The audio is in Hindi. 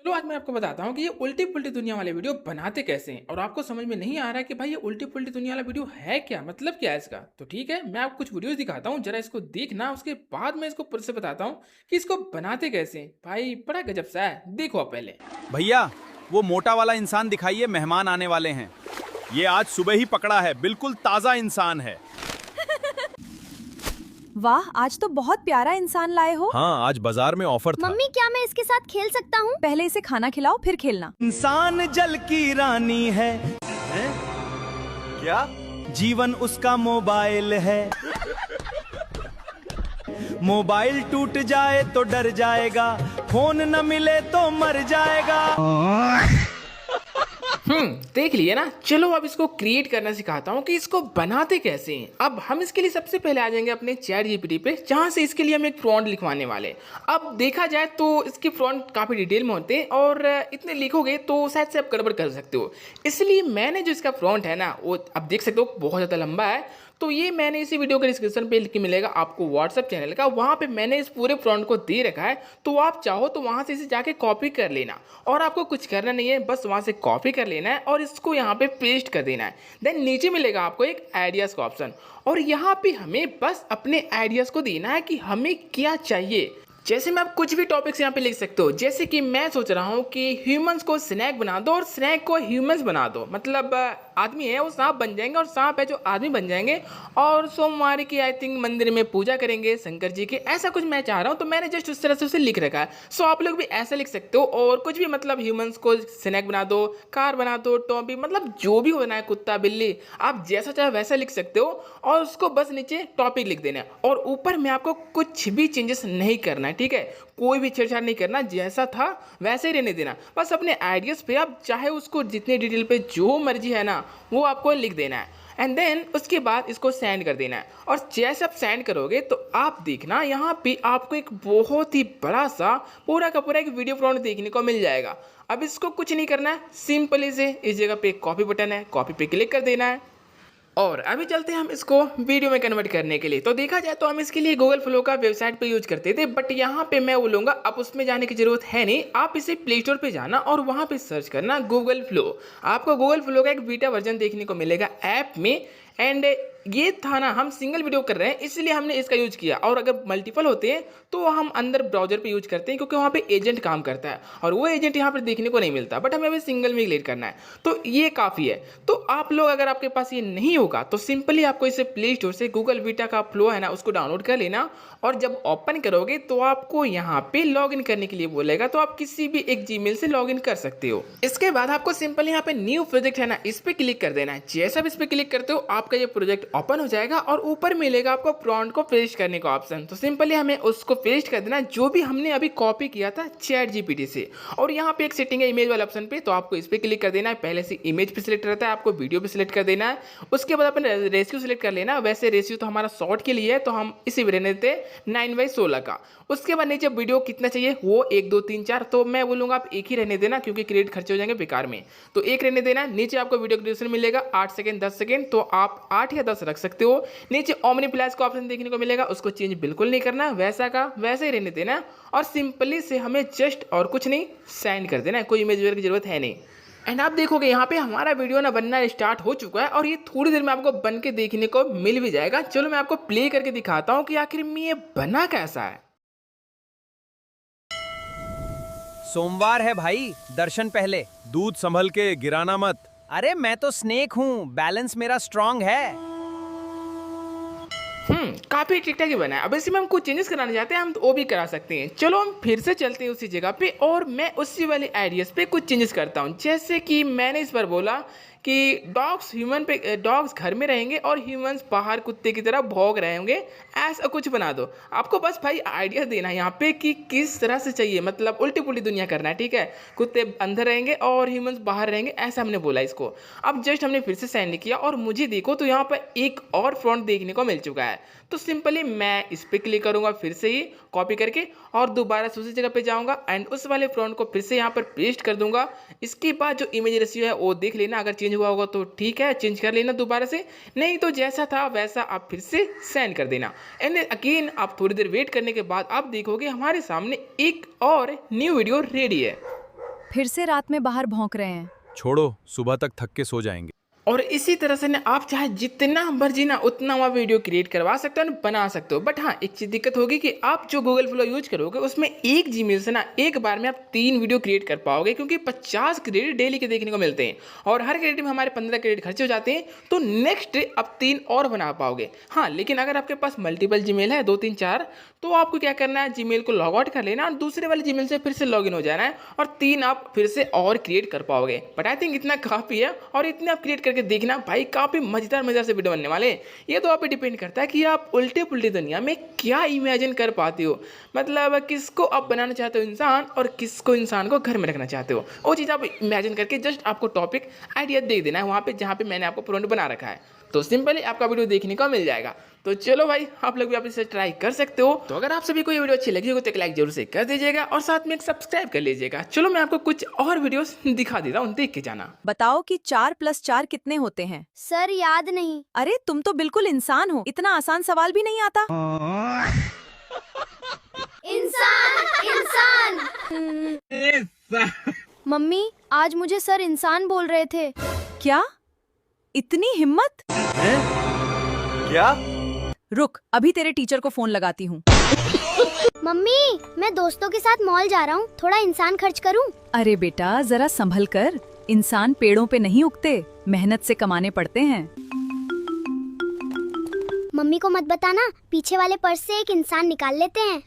चलो आज मैं आपको बताता हूँ कि ये उल्टी पुल्टी दुनिया वाले वीडियो बनाते कैसे हैं और आपको समझ में नहीं आ रहा है कि भाई ये उल्टी पुल्टी दुनिया वाला वीडियो है क्या, मतलब क्या है इसका। तो ठीक है, मैं आपको कुछ वीडियोस दिखाता हूँ, जरा इसको देखना, उसके बाद मैं इसको फिर से बताता हूँ कि इसको बनाते कैसे हैं। भाई बड़ा गजब सा है, देखो आप पहले। भैया, वो मोटा वाला इंसान दिखाइए, मेहमान आने वाले हैं। ये आज सुबह ही पकड़ा है, बिल्कुल ताजा इंसान है। वाह, आज तो बहुत प्यारा इंसान लाए हो। हाँ, आज बाजार में ऑफर था। मम्मी, क्या मैं इसके साथ खेल सकता हूँ? पहले इसे खाना खिलाओ फिर खेलना। इंसान जल की रानी है, क्या? जीवन उसका मोबाइल है। मोबाइल टूट जाए तो डर जाएगा, फोन न मिले तो मर जाएगा। देख लिए ना। चलो अब इसको क्रिएट करना सिखाता हूँ कि इसको बनाते कैसे हैं। अब हम इसके लिए सबसे पहले आ जाएंगे अपने चैट जीपीटी पे, जहाँ से इसके लिए हम एक प्रॉम्प्ट लिखवाने वाले हैं। अब देखा जाए तो इसके प्रॉम्प्ट काफ़ी डिटेल में होते हैं और इतने लिखोगे तो शायद से आप गड़बड़ कर सकते हो। इसलिए मैंने जो इसका प्रॉम्प्ट है ना, वो अब देख सकते हो बहुत ज़्यादा लंबा है। तो ये मैंने इसी वीडियो के डिस्क्रिप्शन पे लिख के मिलेगा आपको व्हाट्सएप चैनल का, वहाँ पे मैंने इस पूरे प्रॉम्प्ट को दे रखा है। तो आप चाहो तो वहाँ से इसे जाके कॉपी कर लेना और आपको कुछ करना नहीं है, बस वहाँ से कॉपी कर लेना है और इसको यहाँ पे पेस्ट कर देना है। देन नीचे मिलेगा आपको एक आइडियाज़ का ऑप्शन और यहाँ पे हमें बस अपने आइडियाज़ को देना है कि हमें क्या चाहिए। जैसे मैं आप कुछ भी टॉपिक्स यहाँ पे लिख सकते हो, जैसे कि मैं सोच रहा हूँ कि ह्यूमंस को स्नैक बना दो और स्नैक को ह्यूमंस बना दो, मतलब आदमी है वो सांप बन जाएंगे और सांप है जो आदमी बन जाएंगे और सोमवार की आई थिंक मंदिर में पूजा करेंगे शंकर जी की, ऐसा कुछ मैं चाह रहा हूँ। तो मैंने जस्ट उस तरह से उसे लिख रखा है। सो आप लोग भी ऐसा लिख सकते हो और कुछ भी, मतलब ह्यूमंस को स्नैक बना दो, कार बना दो, टॉबी, मतलब जो भी होना है, कुत्ता बिल्ली, आप जैसा चाहे वैसा लिख सकते हो और उसको बस नीचे टॉपिक लिख देना है और ऊपर में आपको कुछ भी चेंजेस नहीं करना है, ठीक है। कोई भी छेड़छाड़ नहीं करना, जैसा था वैसे ही रहने देना। बस अपने आइडियाज़ पे आप चाहे उसको जितने डिटेल पे जो मर्जी है ना वो आपको लिख देना है एंड देन उसके बाद इसको सेंड कर देना है। और जैसे आप सेंड करोगे तो आप देखना यहाँ पे आपको एक बहुत ही बड़ा सा पूरा का पूरा एक वीडियो प्रॉम्प्ट देखने को मिल जाएगा। अब इसको कुछ नहीं करना है, सिंपली से इस जगह पे कॉपी बटन है, कॉपी पे क्लिक कर देना है और अभी चलते हैं हम इसको वीडियो में कन्वर्ट करने के लिए। तो देखा जाए तो हम इसके लिए गूगल फ्लो का वेबसाइट पे यूज करते थे, बट यहाँ पे मैं बोलूँगा अब उसमें जाने की जरूरत है नहीं। आप इसे प्ले स्टोर पे जाना और वहाँ पे सर्च करना गूगल फ्लो। आपको गूगल फ्लो का एक बीटा वर्जन देखने को मिलेगा ऐप में एंड ये था ना, हम सिंगल वीडियो कर रहे हैं इसलिए हमने इसका यूज किया, और अगर मल्टीपल होते हैं तो हम अंदर ब्राउजर पे यूज करते हैं क्योंकि वहाँ पे एजेंट काम करता है और वो एजेंट यहाँ पर देखने को नहीं मिलता, बट हमें अभी सिंगल में क्लिक करना है तो ये काफ़ी है। तो आप लोग अगर आपके पास ये नहीं होगा तो सिंपली आपको इसे प्ले स्टोर से गूगल बीटा का फ्लो है ना उसको डाउनलोड कर लेना और जब ओपन करोगे तो आपको यहाँ पे लॉगिन करने के लिए बोलेगा, तो आप किसी भी एक जीमेल से लॉगिन कर सकते हो। इसके बाद आपको सिंपल यहाँ पे न्यू प्रोजेक्ट है ना इस पे क्लिक कर देना है। जैसा आप इस पे क्लिक करते हो आपका ये प्रोजेक्ट ओपन हो जाएगा और ऊपर मिलेगा आपको प्रॉम्प्ट को पेस्ट करने का ऑप्शन। तो सिंपली हमें उसको पेस्ट कर देना जो भी हमने अभी कॉपी किया था चैट जीपीटी से। और यहाँ पे एक सेटिंग है इमेज वाले ऑप्शन पे, तो आपको इस पे क्लिक कर देना है। पहले से इमेज पे सिलेक्ट रहता है, आपको वीडियो पे सिलेक्ट कर देना है। उसके बाद अपने रेशियो सिलेक्ट कर लेना। वैसे रेशियो तो हमारा शॉर्ट के लिए है तो हम इसी रहने देते 9:16 का। उसके बाद नीचे वीडियो कितना चाहिए वो 1 2 3 4, तो मैं बोलूँगा आप एक ही रहने देना क्योंकि क्रेडिट खर्चे हो जाएंगे बेकार में, तो एक रहने देना। नीचे आपको वीडियो ड्यूरेशन मिलेगा 8 सेकंड 10 सेकंड, तो आप 8 या 10 रख सकते हो। नीचे ओमनी प्लस का ऑप्शन देखने को मिलेगा, उसको चेंज बिल्कुल नहीं करना, वैसा का वैसे ही रहने देना और सिंपली से हमें जस्ट और कुछ नहीं सेंड कर देना है, कोई इमेज वगैरह की जरूरत है नहीं। एंड आप देखोगे यहाँ पे हमारा वीडियो ना बनना स्टार्ट हो चुका है और ये थोड़ी देर में आपको बन के देखने को मिल भी जाएगा। चलो मैं आपको प्ले करके दिखाता हूँ कि आखिर में ये बना कैसा है। सोमवार है भाई, दर्शन पहले। दूध संभल के गिराना मत। अरे मैं तो स्नेक हूँ, बैलेंस मेरा स्ट्रांग है। काफी ठीक ठाक ही बना है। अब इसमें हम कुछ चेंजेस कराना चाहते हैं, हम तो वो भी करा सकते हैं। चलो हम फिर से चलते हैं उसी जगह पे और मैं उसी वाले आइडियाज पे कुछ चेंजेस करता हूँ। जैसे कि मैंने इस पर बोला कि डॉग्स घर में रहेंगे और ह्यूमंस बाहर कुत्ते की तरह भौंक रहे होंगे, ऐसा कुछ बना दो। आपको बस भाई आइडिया देना है यहाँ पे कि किस तरह से चाहिए, मतलब उल्टी पुल्टी दुनिया करना है, ठीक है। कुत्ते अंदर रहेंगे और ह्यूमंस बाहर रहेंगे, ऐसा हमने बोला इसको। अब जस्ट हमने फिर से सेंड किया और मुझे देखो तो यहाँ पर एक और फ्रंट देखने को मिल चुका है। तो सिंपली मैं इस पर क्लिक करूँगा फिर से ही कॉपी करके और दोबारा से उसी जगह पे जाऊँगा एंड उस वाले फ्रंट को फिर से यहाँ पर पेस्ट कर दूंगा। इसके बाद जो इमेज रेशियो है वो देख लेना, अगर चेंज हुआ होगा तो ठीक है चेंज कर लेना दोबारा से, नहीं तो जैसा था वैसा आप फिर से सेंड कर देना। एंड अगेन आप थोड़ी देर वेट करने के बाद आप देखोगे हमारे सामने एक और न्यू वीडियो रेडी है। फिर से रात में बाहर भौंक रहे हैं। छोड़ो, सुबह तक थक के सो जाएंगे। और इसी तरह से ना आप चाहे जितना मर्जी ना उतना वहाँ वीडियो क्रिएट करवा सकते हो ना बना सकते हो। बट हाँ, एक चीज़ दिक्कत होगी कि आप जो गूगल फ्लो यूज करोगे उसमें एक जीमेल से ना एक बार में आप 3 वीडियो क्रिएट कर पाओगे, क्योंकि 50 क्रेडिट डेली के देखने को मिलते हैं और हर क्रेडिट में हमारे 15 क्रेडिट खर्चे हो जाते हैं। तो नेक्स्ट डे आप 3 और बना पाओगे। हाँ, लेकिन अगर आपके पास मल्टीपल जीमेल है 2 3 4, तो आपको क्या करना है, जीमेल को लॉग आउट कर लेना और दूसरे वाले जीमेल से फिर से लॉगिन हो जाना है और 3 आप फिर से और क्रिएट कर पाओगे। बट आई थिंक इतना काफ़ी है और इतने आप क्रिएट करके देखना भाई, काफ़ी मज़ेदार से वीडियो बनने वाले हैं। ये तो आप पे डिपेंड करता है कि आप उल्टे पुल्टे दुनिया में क्या इमेजिन कर पाते हो, मतलब किसको आप बनाना चाहते हो इंसान और किसको इंसान को घर में रखना चाहते हो। वो चीज़ आप इमेजिन करके जस्ट आपको टॉपिक आइडिया दे देना है वहाँ पे जहाँ पे मैंने आपको प्रॉम्प्ट बना रखा है, तो सिंपली आपका वीडियो देखने को मिल जाएगा। तो चलो भाई, आप लोग भी आप इसे ट्राई कर सकते हो। तो अगर आप सभी को ये वीडियो अच्छी लगी हो तो एक लाइक जरूर से कर दीजिएगा और साथ में एक सब्सक्राइब कर लीजिएगा। चलो मैं आपको कुछ और वीडियोस दिखा देता हूँ, देख के जाना। बताओ कि 4 + 4 कितने होते हैं? सर याद नहीं। अरे तुम तो बिल्कुल इंसान हो, इतना आसान सवाल भी नहीं आता। इंसान। मम्मी, आज मुझे सर इंसान बोल रहे थे। क्या? इतनी हिम्मत? क्या? रुक, अभी तेरे टीचर को फोन लगाती हूँ। मम्मी, मैं दोस्तों के साथ मॉल जा रहा हूँ, थोड़ा इंसान खर्च करूँ? अरे बेटा, जरा संभल कर। इंसान पेड़ों पे नहीं उगते, मेहनत से कमाने पड़ते हैं। मम्मी को मत बताना, पीछे वाले पर्स से एक इंसान निकाल लेते हैं।